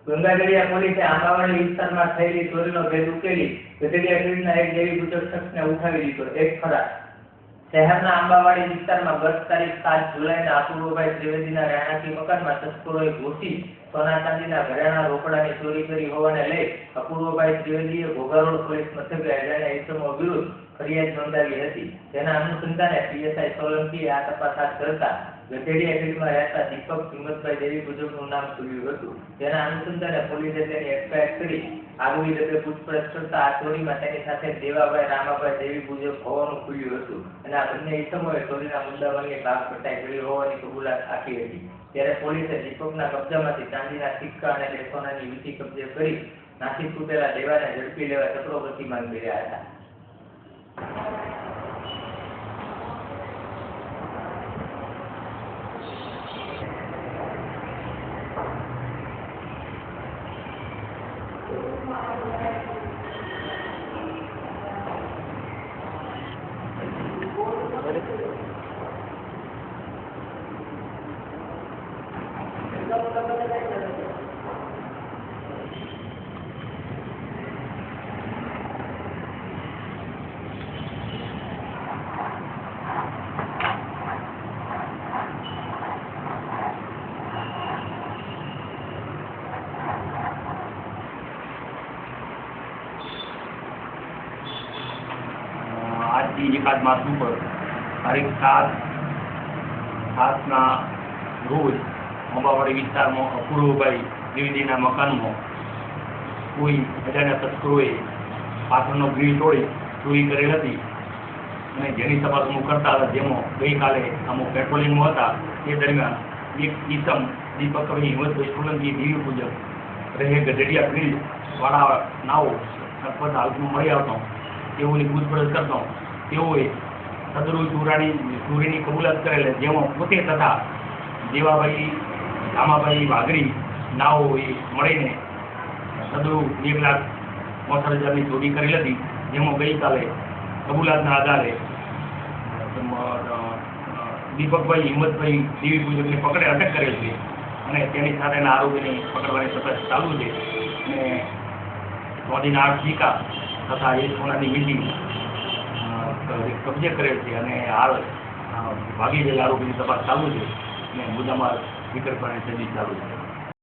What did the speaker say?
ગંગાજળિયા પોલીસે આંબાવાડી વિસ્તારમાં થયેલી ચોરીનો ભેદ ઉકેલી ગઢડિયા ક્રીડના એક દેવી પૂજક શખ્સને ઉઠાવી લીધો. એક ફરાર. શહેરના આંબાવાડી વિસ્તારમાં ગત તારીખ 7 જુલાઈના અપૂર્વભાઈ ત્રિવેદીના રહેણાંકી મકાનમાં તસ્કરોએ ઘૂસી સોના ચાંદીના ઘરેણાં રોકડાની ચોરી કરી હોવાને લઈ અપૂર્વભાઈ ત્રિવેદીએ ઘોઘા રોડ પોલીસ મથકે અજાણ્યા ઇસમો વિરુદ્ધ ફરિયાદ નોંધાવી હતી. જેના અનુસંધાને પીએસઆઈ સોલંકીએ આ તપાસ હાથ ધરતા ગઢડિયા ક્રીડમાં રહેતા દીપક હિંમતભાઈ દેવી પૂજકનું નામ ખુલ્યું હતું. જેના અનુસંધાને પોલીસે તેની એફઆઈઆર કરી આગવી રીતે પૂછપરછ કરતા આ ચોરીમાં તેની સાથે દેવાભાઈ રામાભાઈ દેવી પૂજક હોવાનું ખુલ્યું હતું અને આ બંને ઇસમોએ ચોરીના મુદ્દામાલની ભાગ પટાઈ કરી હોવાની કબૂલાત આપી હતી. ત્યારે પોલીસે દીપકના કબજામાંથી ચાંદીના સિક્કા અને 2 સોનાની વીંટી કબજે કરી નાસી છૂટેલા દેવાને ઝડપી લેવા ચક્રો ગતિમાન કર્યા હતા. આજથી એકાદ માસ ઉપર તારીખ 7/7ના રોજ અંબાવાડી વિસ્તારમાં અપૂર્વભાઈ ત્રિવેદીના મકાનમાં કોઈ અજાણ્યા તસ્કરોએ પાછળનો ગ્રીલ તોડી ચોરી કરેલ હતી અને જેની તપાસ હું કરતા હતા. જેમાં ગઈકાલે અમુક પેટ્રોલિંગમાં હતા તે દરમિયાન એક ઈસમ દીપકભાઈ હિંમતભાઈ સોલંકી દેવી પૂજક રહે ગઢડિયા ક્રીડ વાળા નાઓ સરપંચ હાલમાં મળી આવતો તેઓની પૂછપરછ કરતો તેઓએ સદરૂ ચોરીની કબૂલાત કરેલ. જેમાં પોતે તથા દેવાભાઈ રામાભાઈ વાઘરી નાઓએ મળીને સદરૂ 1,65,000ની ચોરી કરેલ હતી. જેમાં ગઈકાલે કબૂલાતના આધારે દીપકભાઈ હિંમતભાઈ દેવી પૂજકને પકડે અટક કરેલ છે અને તેની સાથેના આરોપીને પકડવાની તપાસ ચાલુ છે અને ચોરીના 8 સિક્કા તથા 1 સોનાની વીંટી કબજે કરેલ છે અને હાલ ભાગી ગયેલા આરોપીની તપાસ ચાલુ છે અને મુદ્દામાલ વિકલ્પને તજવીજ ચાલુ છે.